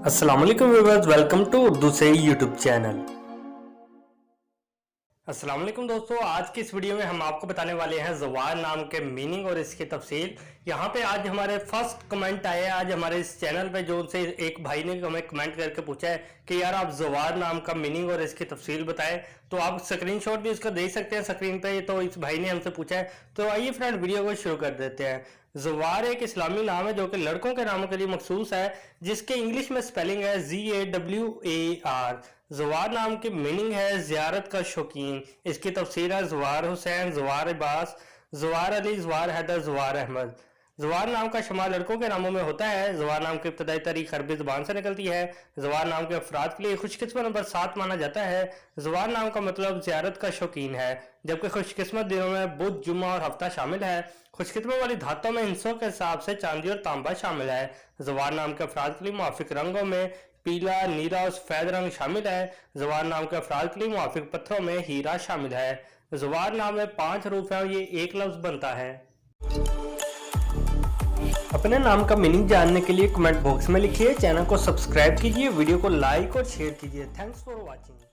अस्सलाम वालेकुम viewers, welcome to Urdu से यूट्यूब चैनल। अस्सलाम वालेकुम दोस्तों, आज की इस वीडियो में हम आपको बताने वाले हैं ज़वार नाम के मीनिंग और इसकी तफसील। यहाँ पे आज हमारे फर्स्ट कमेंट आए हैं आज हमारे इस चैनल पे, जो उनसे एक भाई ने हमें कमेंट करके पूछा है कि यार आप ज़वार नाम का मीनिंग और इसकी तफसील बताएं। तो आप स्क्रीनशॉट भी इसका देख सकते हैं स्क्रीन पे। तो इस भाई ने हमसे पूछा है, तो आइए फ्रेंड वीडियो को शुरू कर देते हैं। ज़वार एक इस्लामी नाम है जो कि लड़कों के नामों के लिए मखसूस है, जिसके इंग्लिश में स्पेलिंग है ZAWAR। ज़वार नाम की मीनिंग है ज़ियारत का शौकीन। इसकी तफसीर है ज़वार हुसैन, ज़वार अब्बास, ज़वार अली, ज़वार हैदर, ज़वार अहमद। ज़वार नाम का शुमार लड़कों के नामों में होता है। ज़वार नाम की इब्तदाई तारीख अरबी ज़बान से निकलती है। ज़वार नाम के अफराद के लिए खुशकिस्मत नंबर 7 माना जाता है। ज़वार नाम का मतलब ज़ियारत का शौकीन है, जबकि खुशकिस्मत दिनों में बुध, जुम्मा और हफ्ता शामिल है। खुशकिस्मत वाली धातों में हिस्सों के हिसाब से चांदी और तांबा शामिल है। ज़वार नाम के अफराद के लिए मुआफिक रंगों में पीला, नीला और सफेद रंग शामिल है। ज़वार नाम के अफराद के लिए मुआफिक पत्थरों में हीरा शामिल है। ज़वार नाम में 5 हरूफ हैं और ये एक लफ्ज बनता है। अपने नाम का मीनिंग जानने के लिए कमेंट बॉक्स में लिखिए, चैनल को सब्सक्राइब कीजिए, वीडियो को लाइक और शेयर कीजिए। Thanks for watching.